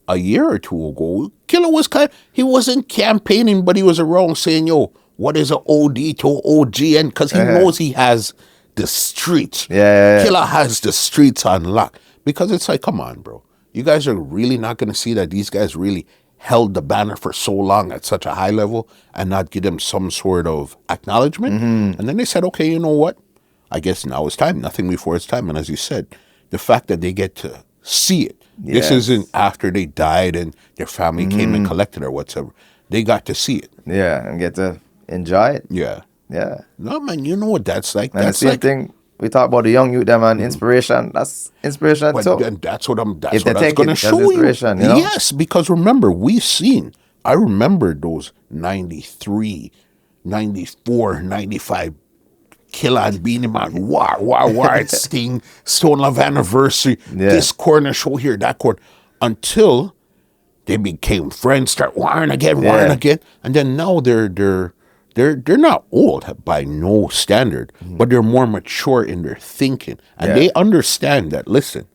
a year or two ago, Killer was he wasn't campaigning, but he was around saying, "Yo, what is an OD to OG?" And because he knows he has the streets. Yeah. Killer has the streets on lock, because it's like, come on, bro, you guys are really not going to see that these guys really held the banner for so long at such a high level and not give them some sort of acknowledgement. And then they said, okay, you know what? I guess now it's time. Nothing before it's time. And as you said, the fact that they get to see it. This Yes. isn't after they died and their family came and collected or whatever. They got to see it. Yeah, and get to enjoy it. Yeah. Yeah. No, man, you know what that's like. And That's the same like, thing, we talk about the young youth, them, and inspiration. That's inspiration but too. then that's what I'm. That's If they what I was take going it to as show you. inspiration, you know? Yes, because remember, we've seen. I remember those 93, 94, 95 Killer and Beenie Man, war, at Sting, Stone Love Anniversary, Yeah. this corner show here, that corner, until they became friends, start warring again, and then now they're not old by no standard, but they're more mature in their thinking, and they understand that. Listen,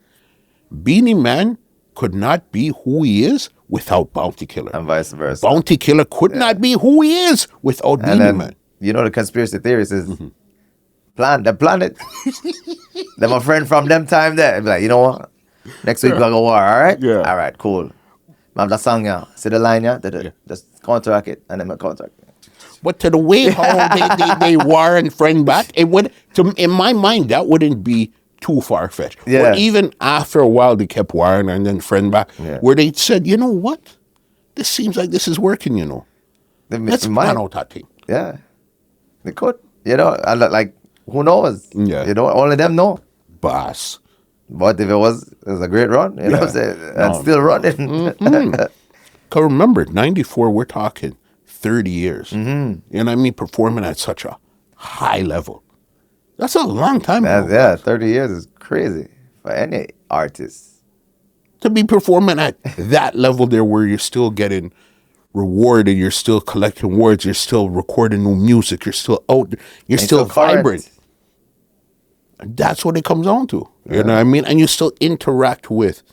Beenie Man could not be who he is without Bounty Killer. And vice versa. Bounty Killer could not be who he is without And Beenie then, Man. you know, the conspiracy theories is the planet. Them a friend from them time there. Be like, you know what? Next week we're gonna go war, all right? Yeah. All right, cool. Ma'am, that song, yeah. See the line, yeah? Just counteract it, and then we counteract it. But to the way how they war and friend back, it would, in my mind, that wouldn't be too far-fetched. Yeah. Or even after a while, they kept warring and then friend back, where they said, you know what? This seems like this is working, you know. Let's plan out that thing. Yeah. They could. You know, and like, who knows? Yeah. You know, only them know. Boss. But if it was a great run, you know what I'm saying? And still running. Because remember, 94, we're talking 30 years. You know what I mean? Performing at such a high level. That's a long time ago. Yeah, 30 years is crazy for any artist. To be performing at that level there, where you're still getting rewarded, you're still collecting awards, you're still recording new music, you're still out there, you're still vibrant. That's what it comes down to. You know what I mean? And you still interact with,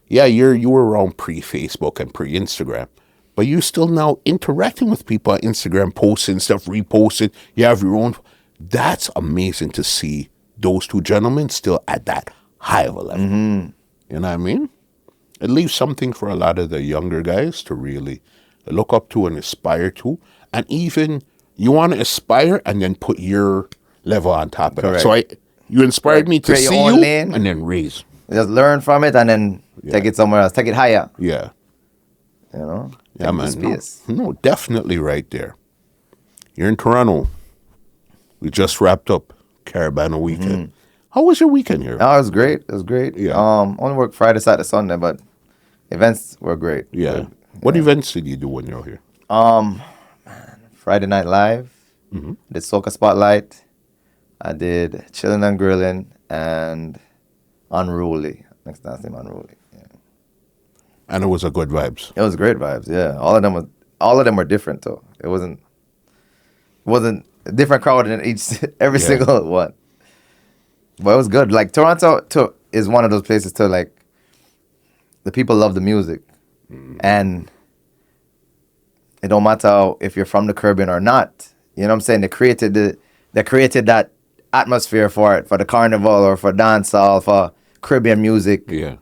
you were around pre-Facebook and pre-Instagram, but you're still now interacting with people on Instagram, posting stuff, reposting. You have your own. That's amazing to see those two gentlemen still at that high of a level. You know what I mean? It leaves something for a lot of the younger guys to really look up to and aspire to. And even you want to aspire and then put your level on top of it. So you inspired me to create your see own you lane. and then raise. Just learn from it and then take it somewhere else. Take it higher. Yeah. You know? Yeah, Take man. the space. No, definitely right there. You're in Toronto. We just wrapped up Carabana weekend. How was your weekend here? Oh, it was great. It was great. Yeah. Only worked Friday, Saturday, Sunday, but events were great. Yeah. What events did you do when you were here? Friday Night Live. Did Soca Spotlight. I did Chillin' and Grillin' and Unruly. Next last name Unruly. Yeah. And it was a good vibes. It was great vibes. Yeah, all of them were different though. It wasn't a different crowd in every single one. But it was good. Like Toronto is one of those places to like. The people love the music, and it don't matter if you're from the Caribbean or not. You know what I'm saying? They created that atmosphere for it, for the carnival or for dancehall, for Caribbean music. Yeah.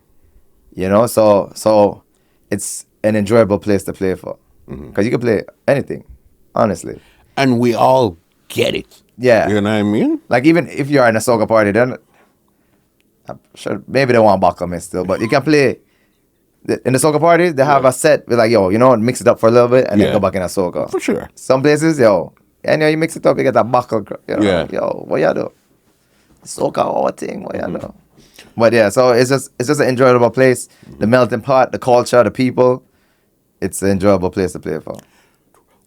You know, so it's an enjoyable place to play for, because you can play anything, honestly. And we all get it. Yeah. You know what I mean? Like even if you're in a soca party, then I'm sure maybe they want buckle me still, but you can play. In the soca parties, they have a set with like, yo, you know what, mix it up for a little bit and then go back in a soca. For sure. Some places, yo, and you mix it up, you get that buckle, you know, like, yo, what y'all do? Soca, our thing, what y'all do? But yeah, so it's just an enjoyable place. The melting pot, the culture, the people, it's an enjoyable place to play for.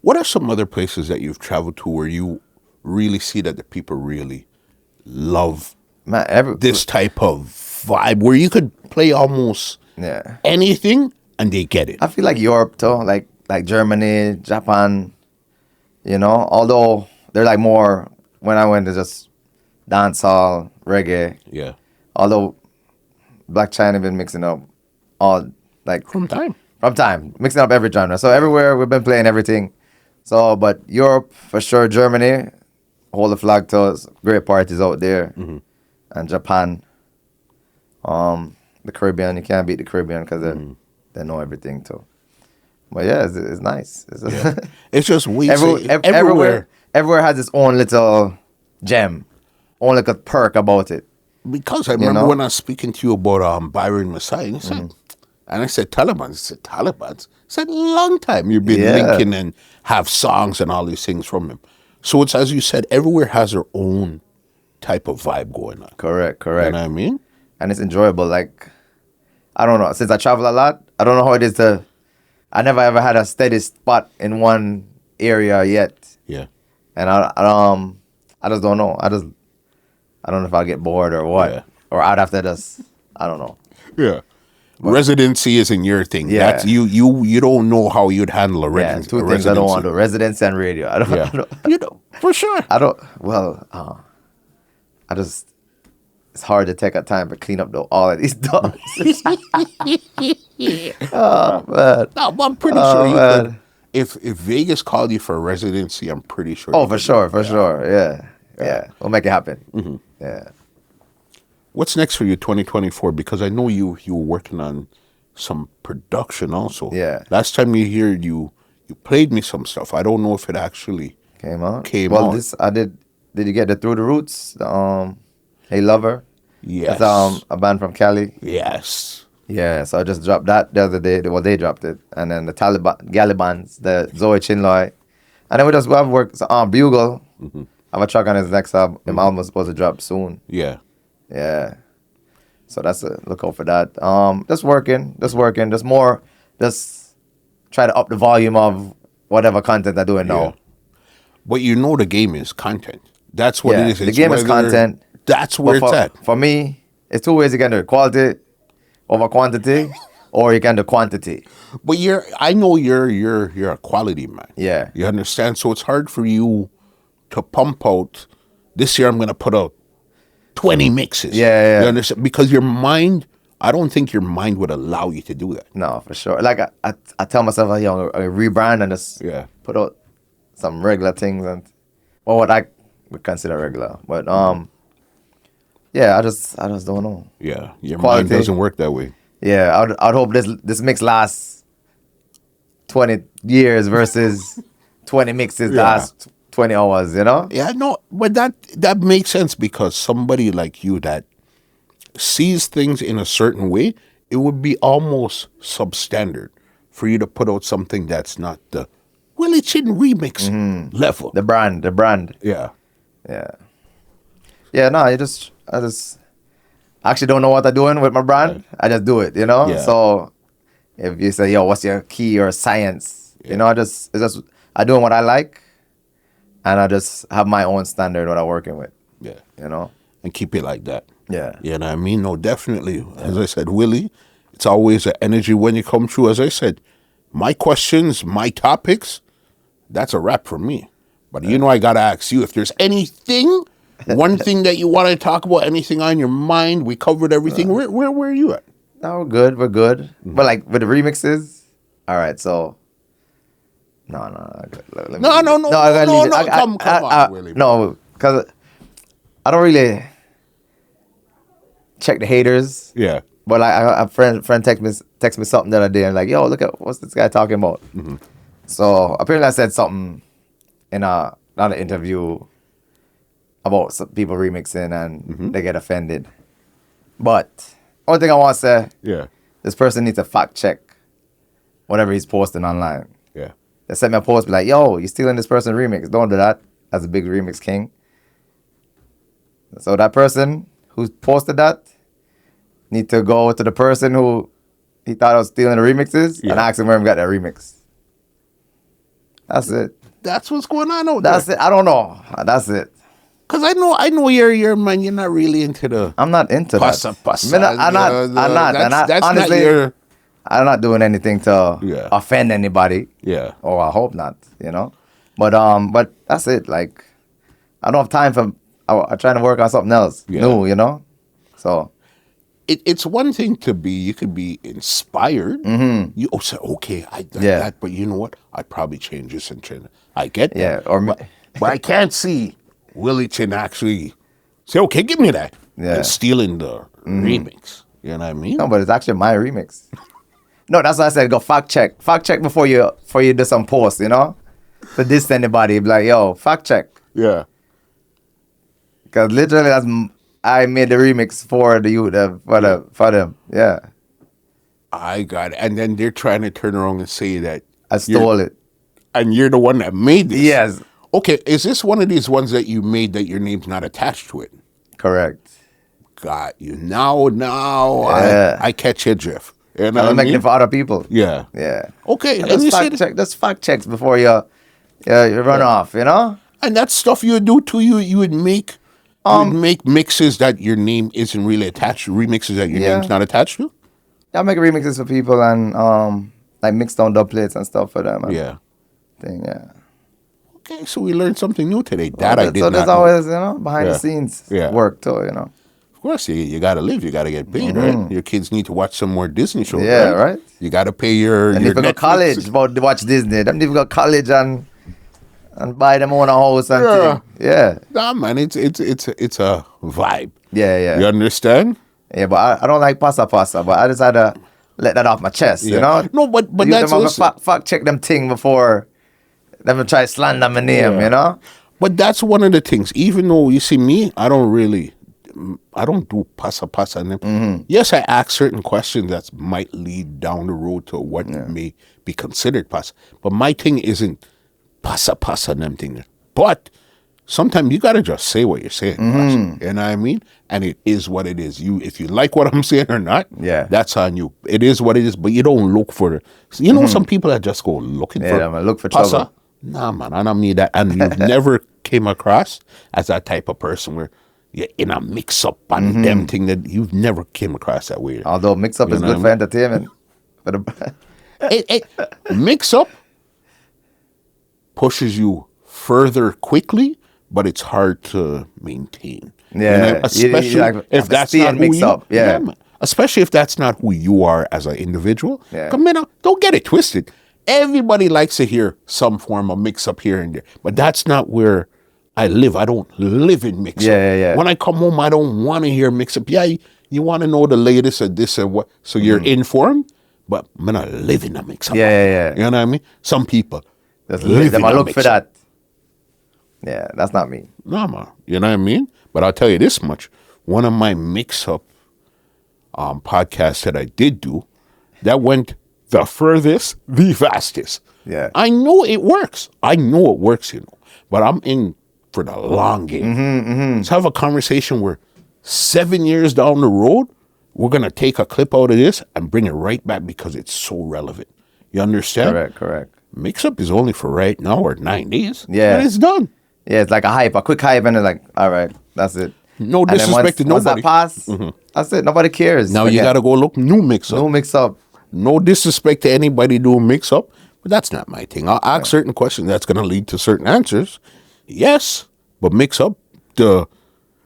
What are some other places that you've traveled to where you really see that the people really love this type of vibe, where you could play almost anything and they get it? I feel like Europe too, like Germany, Japan, you know, although they're like more, when I went to just dancehall, reggae. Yeah. Although Black Chiney been mixing up all like From time, mixing up every genre. So everywhere we've been playing everything. So, but Europe for sure, Germany, hold the flag to us, great parties out there, and Japan. The Caribbean, you can't beat the Caribbean because they know everything too. But yeah, it's nice. It's just everywhere has its own little gem, own little perk about it. Because I remember when I was speaking to you about Byron Messiah, and, and I said Taliban. I said Taliban. I said long time you've been linking and have songs and all these things from him. So it's, as you said, everywhere has their own type of vibe going on. Correct. You know what I mean? And it's enjoyable. Like, I don't know. Since I travel a lot, I don't know how it is to. I never ever had a steady spot in one area yet. Yeah. And I just don't know. I don't know if I'll get bored or what. Yeah. Or I'd have to just, I don't know. Yeah. But residency isn't your thing. Yeah. That's you don't know how you'd handle a residency. Two things I don't want to do. Residency and radio. I don't you know, for sure. It's hard to take a time to clean up all of these dogs. Oh, man. No, but I'm pretty sure you could. If Vegas called you for a residency, I'm pretty sure. Oh, for sure. Yeah. We'll make it happen. Yeah. What's next for you 2024? Because I know you were working on some production also. Yeah. Last time you played me some stuff. I don't know if it actually came out. Well, this I did. Did you get the Through the Roots? Hey Lover. Yes. It's a band from Cali. Yes. Yeah, so I just dropped that the other day. Well, they dropped it. And then the Galibans, the Zoe Chinloy. And then we have worked on Bugle. I have a track on his next album. The album was supposed to drop soon. Yeah. Yeah. So that's look out for that. Just working. Just try to up the volume of whatever content I'm doing now. But you know the game is content. That's what it is. The game is content. That's where it's at. For me, it's two ways you can do it. Quality over quantity, or you can do quantity. But I know you're a quality man. Yeah. You understand? So it's hard for you to pump out, this year I'm going to put out 20 mixes. Yeah. You understand? Because your mind, I don't think your mind would allow you to do that. No, for sure. Like I tell myself, like, yo, I rebrand and just put out some regular things or what I would consider regular. But I just don't know. Yeah, your mind doesn't work that way. Yeah, I'd hope this mix lasts 20 years versus 20 mixes last 20 hours, you know? Yeah, no, but that makes sense, because somebody like you that sees things in a certain way, it would be almost substandard for you to put out something that's not the Willy Chin remix level. The brand. Yeah. Yeah, no, I just actually don't know what I'm doing with my brand. Right. I just do it, you know? Yeah. So if you say, yo, what's your key or science? You know, I'm doing what I like, And I just have my own standard what I'm working with. Yeah. You know? And keep it like that. Yeah. You know what I mean? No, definitely. As I said, Willie, it's always an energy when you come through. As I said, my questions, my topics, that's a wrap for me. But you know I got to ask you if there's anything, one thing that you want to talk about, anything on your mind. We covered everything. Where are you at? No, we're good. We're good. Mm-hmm. But like with the remixes, all right, so... No. Come on, Willie. No, because I don't really check the haters. Yeah. But like, a friend text me something the other day and like, yo, look at what's this guy talking about. Mm-hmm. So apparently I said something in another interview about some people remixing and they get offended. But one thing I want to say, this person needs to fact check whatever he's posting online. Yeah. They sent me a post be like, yo, you stealing this person's remix. Don't do that as a big remix king. So that person who posted that need to go to the person who he thought was stealing the remixes and ask him where he got that remix. That's it. That's what's going on out there. That's it. I don't know. That's it. Cause I know you're man. You're not really into the. I'm not into passa. I'm not. That's honestly, not your. I'm not doing anything to offend anybody. Yeah. Or I hope not. You know. But that's it. Like, I don't have time for. I'm trying to work on something else new. You know. So. It's one thing to be, you could be inspired. Mm-hmm. You say, okay, I got that, but you know what? I'd probably change this and change it. I get that. Yeah, but I can't see Willy Chin actually say, okay, give me that. Yeah. And stealing the remix. You know what I mean? No, but it's actually my remix. No, that's why I said go fact check. Fact check before you do some post, you know? To diss anybody, be like, yo, fact check. Yeah. Because literally I made the remix for the youth, for them. Yeah. I got it. And then they're trying to turn around and say that I stole it. And you're the one that made this. Yes. Okay, is this one of these ones that you made that your name's not attached to it? Correct. Got you. Now I catch your drift. You know I'm making it for other people. Yeah. Yeah. Okay. And just fact checks before you run off, you know? And that stuff you would do too, you would make mixes that your name isn't really attached to, remixes that your name's not attached to? I make remixes for people and like mix down dubplates and stuff for them. Okay, so we learned something new today. I did not know. So there's always, behind the scenes work too, Of course, you got to live. You got to get paid, right? Your kids need to watch some more Disney shows, right? You got to pay your And if you go to college, about to watch Disney, them people go to college and buy them own a house and thing. Yeah. Nah, man, it's a vibe. Yeah. You understand? Yeah, but I don't like passa, but I just had to let that off my chest, you know? No, but that's also... fact check them thing before them try to slander my name, you know? But that's one of the things. Even though, you see me, I don't do passa. And yes, I ask certain questions that might lead down the road to what may be considered passa. But my thing isn't passa and them things. But sometimes you gotta just say what you're saying. You know what I mean? And it is what it is. If you like what I'm saying or not, that's on you. It is what it is, but you don't look for some people that just go looking for look for passa. trouble. Nah, man, I don't need that. And you've never came across as that type of person where you're in a mix-up and them thing that you've never came across that way. Although mix-up is good for entertainment. Mix-up pushes you further quickly, but it's hard to maintain. Yeah, especially if that's not who you are. Yeah, especially if that's not who you are as an individual. Yeah. Come in, don't get it twisted. Everybody likes to hear some form of mix-up here and there, but that's not where I live. I don't live in mix-up. Yeah. When I come home, I don't want to hear mix-up. Yeah, you want to know the latest of this and what, so you're informed, but I'm not living a mix-up. Yeah. You know what I mean? Some people live in a look for that. Yeah, that's not me. No, man. You know what I mean? But I'll tell you this much. One of my mix-up podcasts that I did do, that went the furthest, the fastest. Yeah. I know it works. But I'm in for the long game. Let's have a conversation where 7 years down the road, we're going to take a clip out of this and bring it right back because it's so relevant. You understand? Correct. Mix-up is only for right now or 9 days. Yeah. And it's done. Yeah, it's like a quick hype, and it's like, all right, that's it. No And then disrespect to once nobody. Mm-hmm. that pass, that's it. Nobody cares. Now you Again, gotta go look new mix up. no mix up. No disrespect to anybody doing mix up, but that's not my thing. I'll ask certain questions that's gonna lead to certain answers. Yes, but mix up the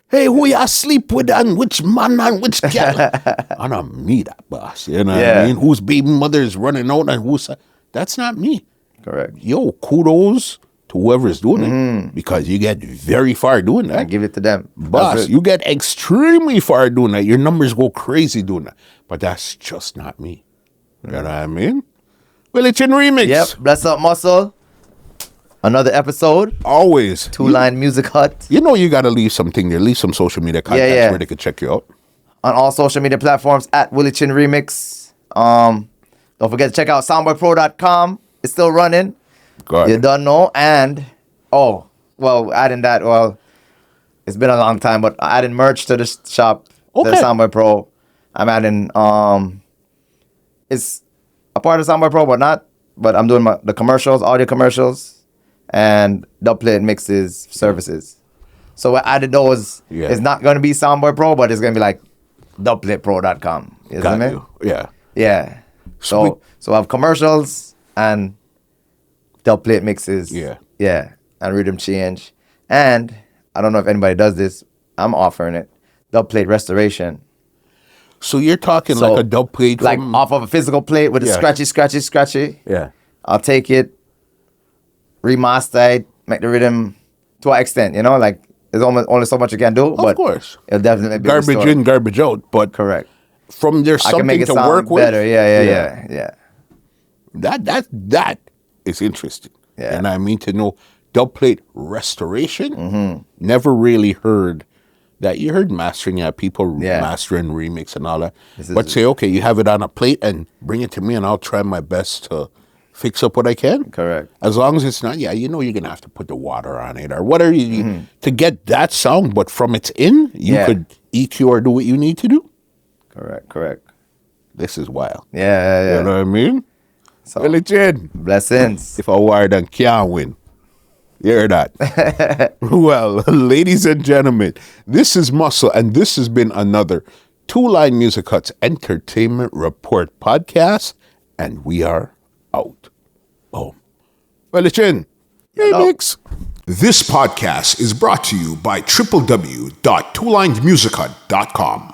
hey, who you sleep with and which man and which gal. I don't me that boss. You know what I mean? Whose baby mother is running out and who's that's not me. Correct. Yo, kudos to whoever's doing it because you get very far doing that. I give it to them. Boss, you get extremely far doing that. Your numbers go crazy doing that. But that's just not me. You know what I mean? Willy Chin Remix. Yep. Bless up, Muscle. Another episode. Always. Two-line music hut. You know you got to leave something there. Leave some social media contacts where they can check you out. On all social media platforms at Willy Chin Remix. Don't forget to check out soundboypro.com. It's still running. You don't know. And, adding that, it's been a long time, but adding merch to the shop, the Soundboy Pro. I'm adding, it's a part of Soundboy Pro, but I'm doing the commercials, audio commercials, and dubplate mixes services. So I added those. Yeah. It's not going to be Soundboy Pro, but it's going to be like dubplatepro.com. You know what I mean? Yeah. Yeah. So I have commercials and dubplate mixes. Yeah. Yeah. And rhythm change. And I don't know if anybody does this. I'm offering it. Dubplate restoration. So you're talking like a dub plate like off of a physical plate with a scratchy. Yeah. I'll take it, remaster it, make the rhythm to an extent, like there's only so much you can do. Of course. It'll definitely be garbage restored. in, garbage out. But correct. From there's I can make something it to work sound better. with. Yeah. That is interesting. Yeah. And I mean to know dub plate restoration. Never really heard that. You heard mastering, people mastering, remix and all that. But say, okay, you have it on a plate and bring it to me and I'll try my best to fix up what I can. Correct. As long as it's not, you're going to have to put the water on it or whatever to get that sound. But from its in, you could EQ or do what you need to do. Correct. This is wild. Yeah. You know what I mean? So, Willy Chin. Blessings. If I wire then can't win. You hear that? Well, ladies and gentlemen, this is Muscle, and this has been another Two-Line Music Hut's Entertainment Report podcast, and we are out. Boom. Willy Chin. Remix. This podcast is brought to you by www.twolinemusichut.com.